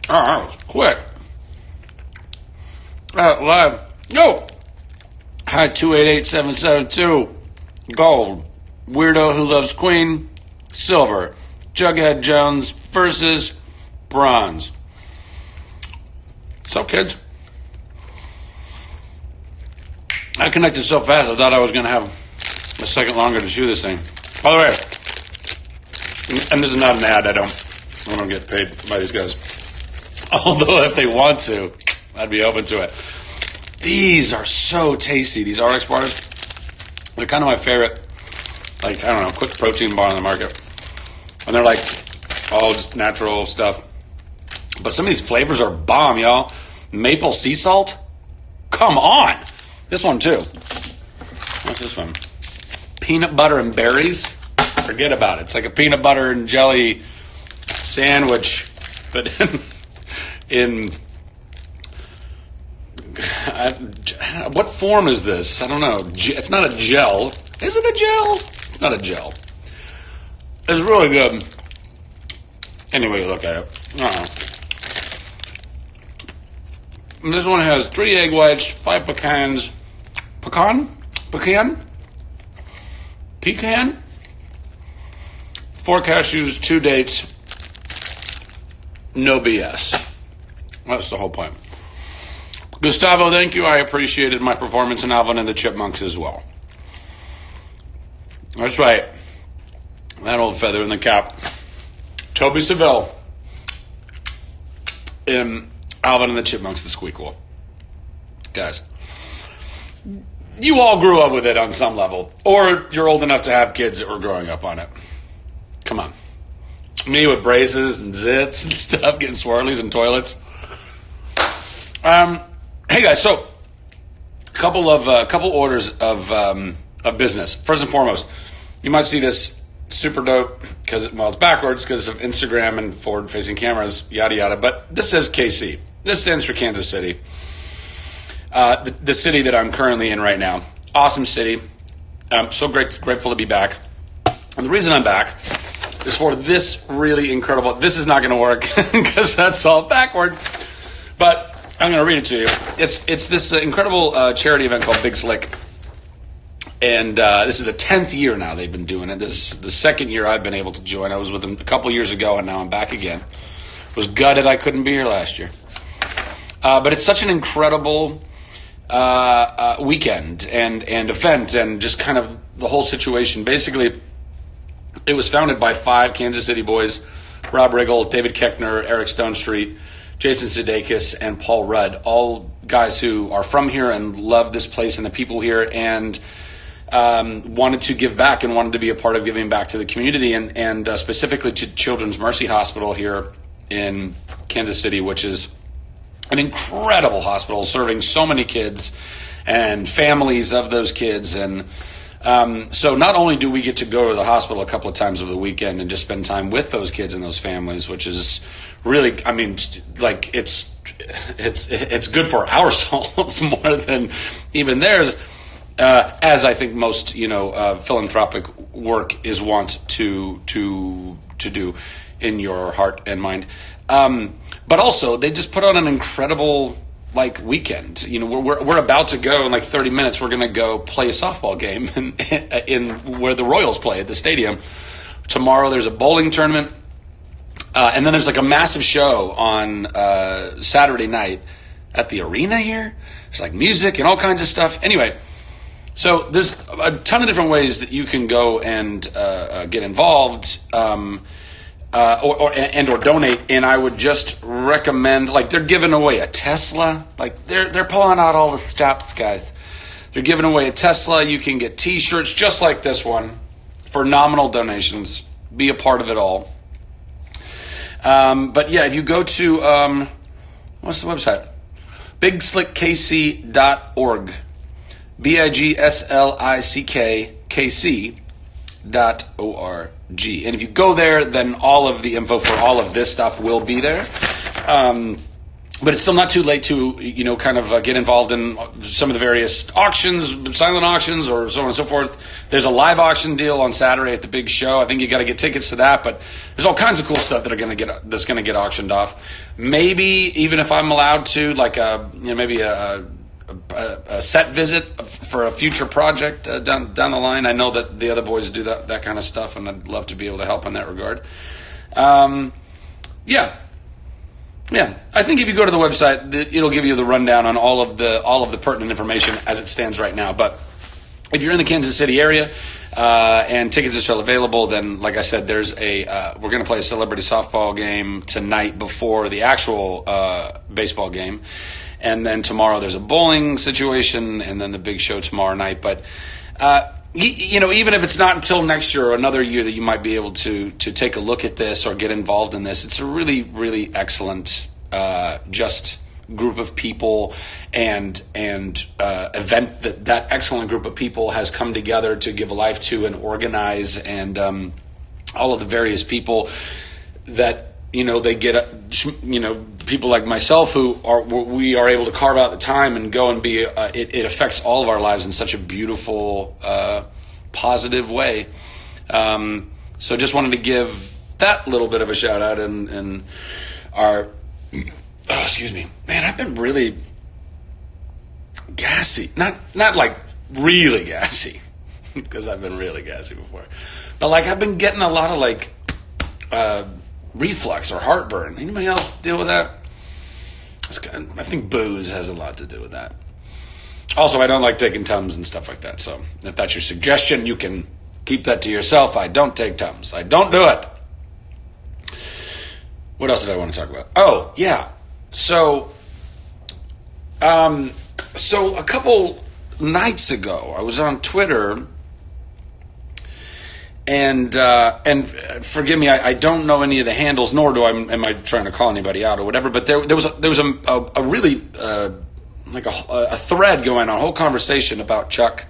Oh, that was quick. Live. Yo! Hi, 288772. Gold. Weirdo who loves Queen. Silver. Jughead Jones versus bronze. So, kids. I connected so fast, I thought I was going to have a second longer to chew this thing. By the way, and this is not an ad, I don't get paid by these guys. Although if they want to, I'd be open to it. These are so tasty, these RX bars. They're kind of my favorite, like, I don't know, quick protein bar on the market. And they're like all just natural stuff. But some of these flavors are bomb, y'all. Maple sea salt? Come on! This one too. What's this one? Peanut butter and berries? Forget about it. It's like a peanut butter and jelly sandwich, but in what form is this? I don't know. It's not a gel. Is it a gel? It's not a gel. It's really good. Anyway, you look at it. I don't know. This one has 3 egg whites, 5 pecans. Pecan? 4 cashews, 2 dates. No BS. That's the whole point. Gustavo, thank you. I appreciated my performance in Alvin and the Chipmunks as well. That's right. That old feather in the cap. Toby Seville in Alvin and the Chipmunks, the Squeakquel. Guys, you all grew up with it on some level. Or you're old enough to have kids that were growing up on it. Come on. Me with braces and zits and stuff, getting swirlies and toilets. Hey guys, so a couple orders of business. First and foremost, you might see this super dope because it's backwards because of Instagram and forward-facing cameras, yada yada. But this says KC. This stands for Kansas City, the city that I'm currently in right now. Awesome city. I'm so grateful to be back. And the reason I'm back is for this really incredible. This is not going to work because that's all backward. But I'm going to read it to you. It's this incredible charity event called Big Slick. And this is the 10th year now they've been doing it. This is the second year I've been able to join. I was with them a couple years ago, and now I'm back again. Was gutted I couldn't be here last year. But it's such an incredible weekend and event and just kind of the whole situation. Basically, it was founded by 5 Kansas City boys, Rob Riggle, David Keckner, Eric Stonestreet, Jason Sudeikis, and Paul Rudd, all guys who are from here and love this place and the people here and wanted to give back and wanted to be a part of giving back to the community and specifically to Children's Mercy Hospital here in Kansas City, which is an incredible hospital serving so many kids and families of those kids. And so not only do we get to go to the hospital a couple of times over the weekend and just spend time with those kids and those families, which is really, I mean, like it's good for our souls more than even theirs, as I think most, philanthropic work is wont to do in your heart and mind. But also they just put on an incredible weekend. We're about to go in 30 minutes. We're going to go play a softball game in where the Royals play at the stadium. Tomorrow there's a bowling tournament. And then there's a massive show on Saturday night at the arena here. There's music and all kinds of stuff. Anyway, so there's a ton of different ways that you can go and get involved or donate. And I would just recommend, they're giving away a Tesla. They're pulling out all the stops, guys. They're giving away a Tesla. You can get T-shirts just like this one for nominal donations. Be a part of it all. But yeah, if you go to, what's the website? BigSlickKC.org. BIGSLICKKC.org. And if you go there, then all of the info for all of this stuff will be there. but it's still not too late to, kind of get involved in some of the various auctions, silent auctions, or so on and so forth. There's a live auction deal on Saturday at the big show. I think you got to get tickets to that, but there's all kinds of cool stuff that's going to get auctioned off. Maybe even if I'm allowed to, like maybe a set visit for a future project down the line. I know that the other boys do that kind of stuff, and I'd love to be able to help in that regard. Yeah, I think if you go to the website, it'll give you the rundown on all of the pertinent information as it stands right now. But if you're in the Kansas City area and tickets are still available, then like I said, there's we're going to play a celebrity softball game tonight before the actual baseball game, and then tomorrow there's a bowling situation, and then the big show tomorrow night. But even if it's not until next year or another year that you might be able to take a look at this or get involved in this, it's a really, really excellent just group of people and event that excellent group of people has come together to give life to and organize, and all of the various people that they get people like myself we are able to carve out the time and go and be it affects all of our lives in such a beautiful positive way. So just wanted to give that little bit of a shout out, and our excuse me, man, I've been really gassy, not like really gassy because I've been really gassy before, but like I've been getting a lot of like reflux or heartburn. Anybody else deal with that? I think booze has a lot to do with that. Also, I don't like taking Tums and stuff like that. So if that's your suggestion, you can keep that to yourself. I don't take Tums. I don't do it. What else did I want to talk about? Oh, yeah. So a couple nights ago, I was on Twitter. And forgive me, I don't know any of the handles, nor am I trying to call anybody out or whatever. But there was a really like a thread going on, a whole conversation about Chuck,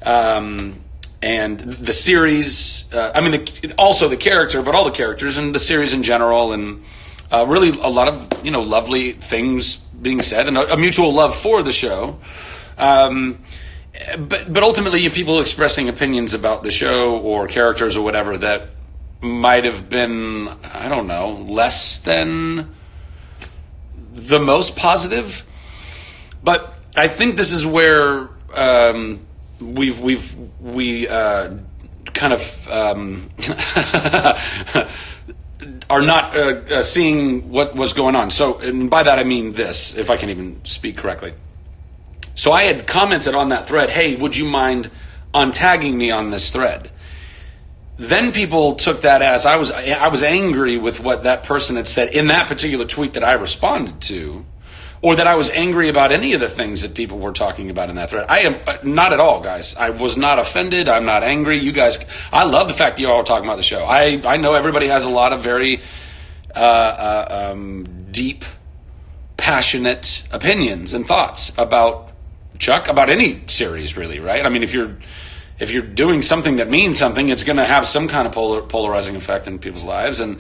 and the series. Also the character, but all the characters and the series in general, and really a lot of lovely things being said, and a mutual love for the show. But ultimately, people expressing opinions about the show or characters or whatever that might have been, I don't know, less than the most positive. But I think this is where we kind of are not seeing what was going on. So, and by that I mean this, if I can even speak correctly. So I had commented on that thread, hey, would you mind untagging me on this thread? Then people took that as I was angry with what that person had said in that particular tweet that I responded to, or that I was angry about any of the things that people were talking about in that thread. I am not at all, guys. I was not offended. I'm not angry. You guys, I love the fact that you all are talking about the show. I know everybody has a lot of very deep, passionate opinions and thoughts about Chuck, about any series, really, right? I mean, if you're doing something that means something, it's going to have some kind of polarizing effect in people's lives, and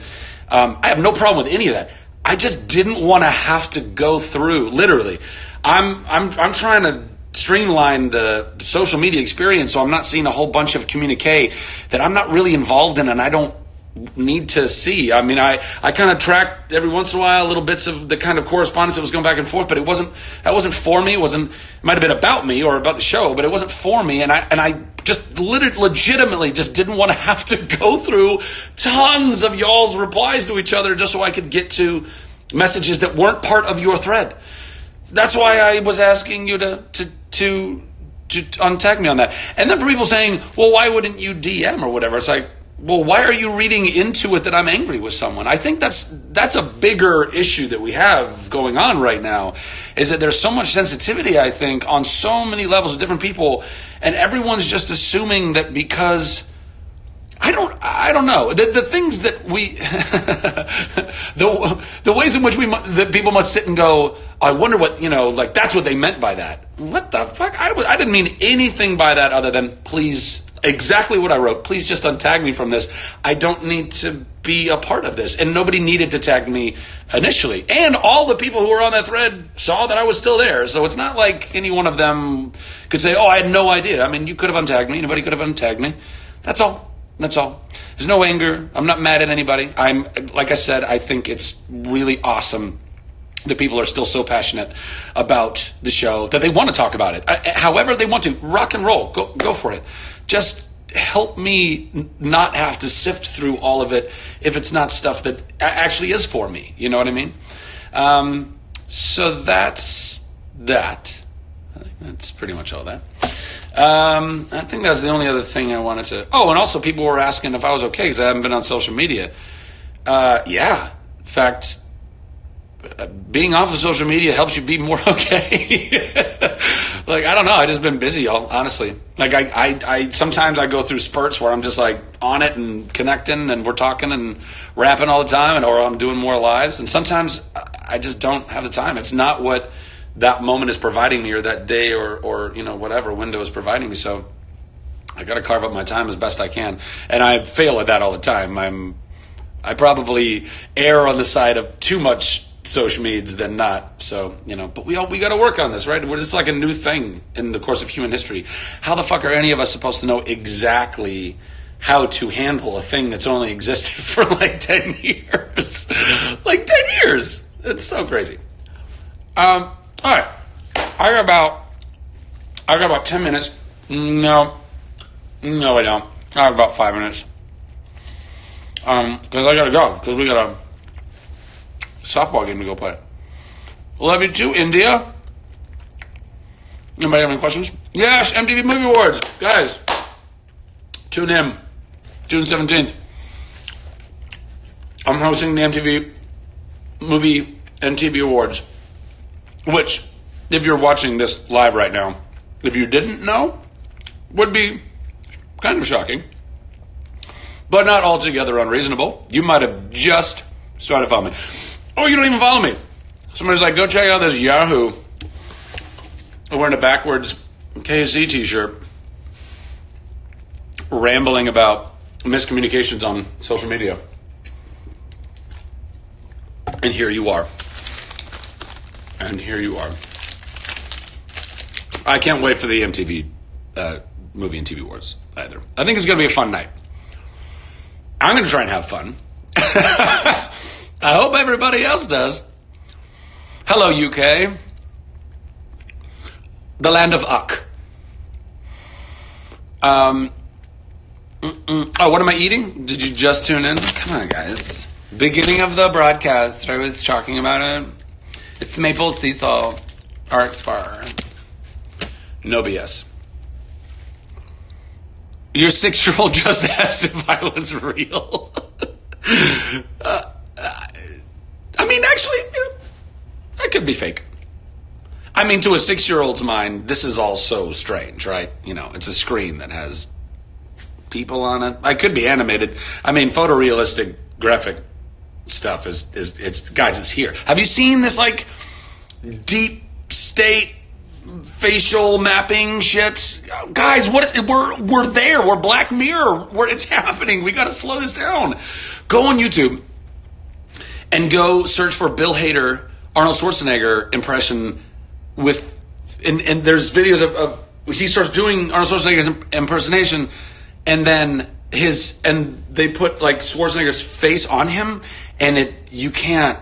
I have no problem with any of that. I just didn't want to have to go through. Literally, I'm trying to streamline the social media experience, so I'm not seeing a whole bunch of communique that I'm not really involved in, and I don't need to see. I mean, I kind of tracked every once in a while little bits of the kind of correspondence that was going back and forth, but that wasn't for me. It might have been about me or about the show, but it wasn't for me. And I just legitimately just didn't want to have to go through tons of y'all's replies to each other just so I could get to messages that weren't part of your thread. That's why I was asking you to untag me on that. And then for people saying, well, why wouldn't you DM or whatever? It's like, well, why are you reading into it that I'm angry with someone? I think that's a bigger issue that we have going on right now, is that there's so much sensitivity, I think, on so many levels of different people, and everyone's just assuming that because I don't know the things that we the ways in which that people must sit and go, I wonder what like that's what they meant by that. What the fuck? I didn't mean anything by that other than please exactly what I wrote. Please just untag me from this. I don't need to be a part of this. And nobody needed to tag me initially. And all the people who were on that thread saw that I was still there. So it's not like any one of them could say, oh, I had no idea. I mean, you could have untagged me. Anybody could have untagged me. That's all. That's all. There's no anger. I'm not mad at anybody. Like I said, I think it's really awesome that people are still so passionate about the show that they want to talk about it. However they want to. Rock and roll. Go for it. Just help me not have to sift through all of it if it's not stuff that actually is for me. You know what I mean? So that's that. I think that's pretty much all that. I think that's the only other thing I wanted to... Oh, and also people were asking if I was okay because I haven't been on social media. Yeah. In fact, being off of social media helps you be more okay. Like, I don't know. I've just been busy, y'all, honestly. Like, I sometimes I go through spurts where I'm just, like, on it and connecting and we're talking and rapping all the time, or I'm doing more lives. And sometimes I just don't have the time. It's not what that moment is providing me, or that day, or you know, whatever window is providing me. So I got to carve up my time as best I can. And I fail at that all the time. I probably err on the side of too much social medias than not. So, you know, but we got to work on this, right? It's like a new thing in the course of human history. How the fuck are any of us supposed to know exactly how to handle a thing that's only existed for like 10 years? Like 10 years. It's so crazy. All right. I got about 10 minutes. No, I don't. I have about 5 minutes. Because I gotta go. Because we got a softball game to go play. Love you too, India. Anybody have any questions? Yes, MTV Movie Awards. Guys, tune in. June 17th. I'm hosting the MTV Movie and TV Awards. Which, if you're watching this live right now, if you didn't know, would be kind of shocking. But not altogether unreasonable. You might have just started following me. Oh, you don't even follow me. Somebody's like, go check out this Yahoo wearing a backwards KSC t-shirt, rambling about miscommunications on social media. And here you are. I can't wait for the MTV Movie and TV Awards either. I think it's going to be a fun night. I'm going to try and have fun. I hope everybody else does. Hello, UK. The land of Uck. Oh, what am I eating? Did you just tune in? Come on, guys. Beginning of the broadcast, I was talking about it. It's maple sea salt RX bar. No BS. Your 6-year-old just asked if I was real. I mean, actually, I could be fake. I mean, to a 6-year-old's mind, this is all so strange, right? You know, it's a screen that has people on it. I could be animated. I mean, photorealistic graphic stuff it's here. Have you seen this, like, deep state facial mapping shit? Guys, we're there. We're Black Mirror. It's happening. We got to slow this down. Go on YouTube and go search for Bill Hader, Arnold Schwarzenegger impression and there's videos of he starts doing Arnold Schwarzenegger's impersonation, and then they put like Schwarzenegger's face on him, and you can't.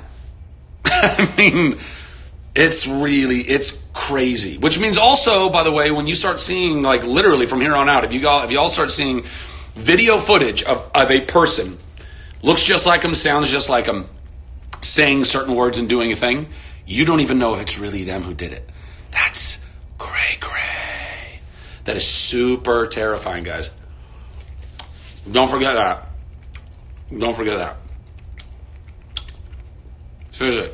I mean, it's crazy. Which means also, by the way, when you start seeing, like, literally from here on out, if you all start seeing video footage of a person, looks just like him, sounds just like him, saying certain words and doing a thing, you don't even know if it's really them who did it. That's cray. That is super terrifying, guys. Don't forget that. Seriously.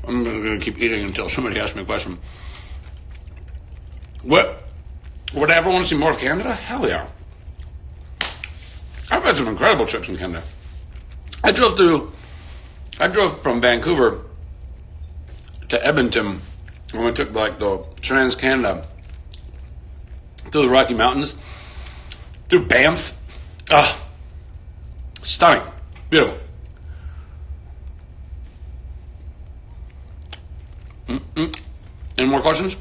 I'm going to keep eating until somebody asks me a question. What? Would I ever want to see more of Canada? Hell yeah. I've had some incredible trips in Canada. I drove from Vancouver to Edmonton when we took like the Trans-Canada through the Rocky Mountains, through Banff. Ah, stunning. Beautiful. Any more questions?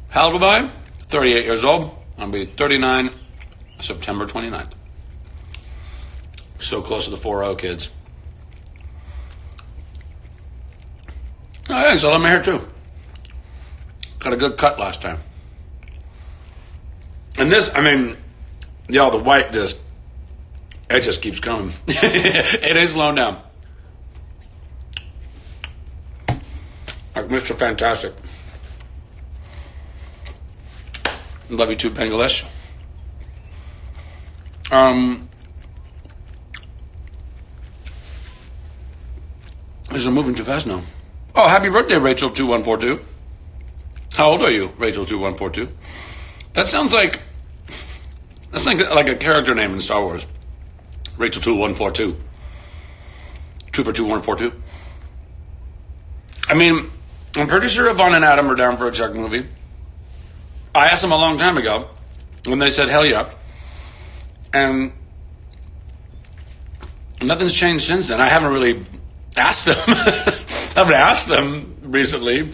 How old am I? 38 years old. I'll be 39 September 29th. So close to the 4-0, kids. Oh, yeah, so I love my hair too. Got a good cut last time. And this, I mean, y'all, the white it just keeps coming. It ain't slowing down. Like Mr. Fantastic. Love you too, Bangladesh. These are moving too fast now. Oh, happy birthday, Rachel2142. How old are you, Rachel2142? That's like a character name in Star Wars. Rachel2142. Trooper2142. I mean, I'm pretty sure Yvonne and Adam are down for a Chuck movie. I asked them a long time ago, and they said, hell yeah. And nothing's changed since then. I haven't really asked them. I haven't asked them recently.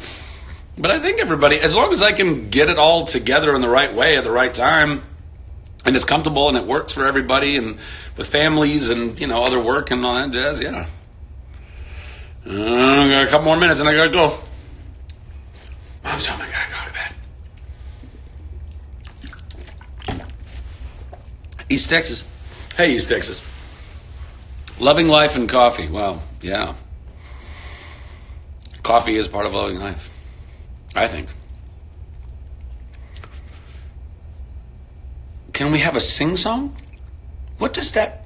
But I think everybody, as long as I can get it all together in the right way at the right time, and it's comfortable and it works for everybody and with families and, you know, other work and all that jazz, yeah. I got a couple more minutes and I gotta go. Mom's telling me I gotta go to bed. East Texas. Hey, East Texas. Loving life and coffee. Well, yeah. Coffee is part of loving life, I think. Can we have a sing-song? What does that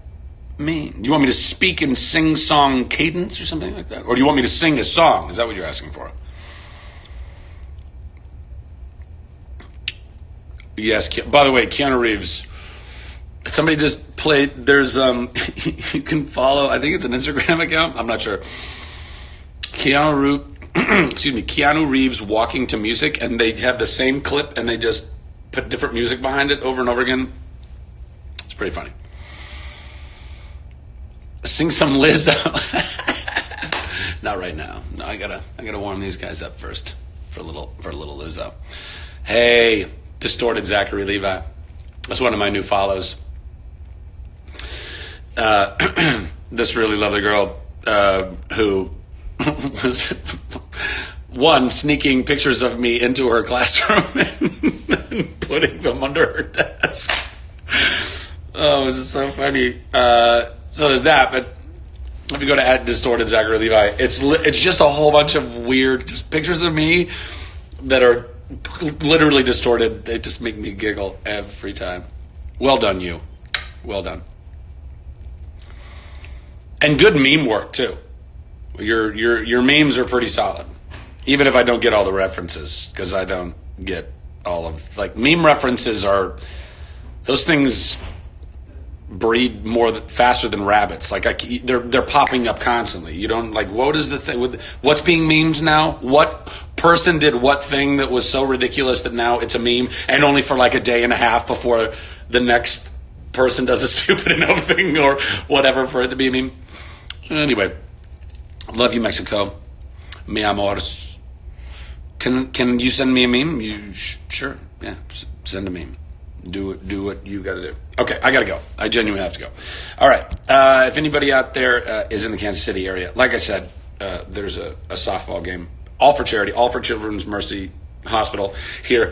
mean? Do you want me to speak in sing-song cadence or something like that? Or do you want me to sing a song? Is that what you're asking for? Yes. By the way, Keanu Reeves. Somebody just played. There's you can follow. I think it's an Instagram account. I'm not sure. Keanu Reeves walking to music, and they have the same clip, and they just put different music behind it over and over again. It's pretty funny. Sing some Lizzo. Not right now. No, I gotta warm these guys up first for a little Lizzo. Hey, distorted Zachary Levi. That's one of my new follows. This really lovely girl who was sneaking pictures of me into her classroom and putting them under her desk. Oh, it was just so funny. So there's that, but if you go to @distorted Zachary Levi, it's just a whole bunch of weird just pictures of me that are literally distorted. They just make me giggle every time. Well done, you. Well done. And good meme work too. Your memes are pretty solid, even if I don't get all the references, because I don't get all of meme references are those things breed faster than rabbits. They're popping up constantly. You don't what is the thing with what's being memed now? What person did what thing that was so ridiculous that now it's a meme, and only for a day and a half before the next person does a stupid enough thing or whatever for it to be a meme. Anyway, love you, Mexico. Mi amores. Can you send me a meme? Sure. Yeah, send a meme. Do what you got to do. Okay, I got to go. I genuinely have to go. All right. If anybody out there is in the Kansas City area, like I said, there's a softball game, all for charity, all for Children's Mercy Hospital here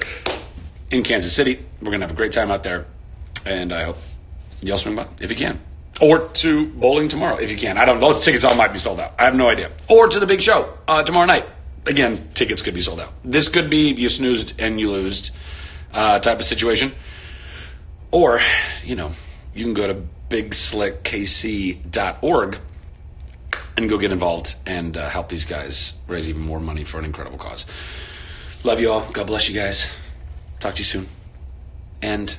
in Kansas City. We're going to have a great time out there, and I hope y'all swing by if you can. Or to bowling tomorrow if you can. I don't know. Those tickets all might be sold out. I have no idea. Or to the big show tomorrow night. Again, tickets could be sold out. This could be you snoozed and you losed type of situation. Or, you can go to bigslickkc.org and go get involved and help these guys raise even more money for an incredible cause. Love you all. God bless you guys. Talk to you soon. And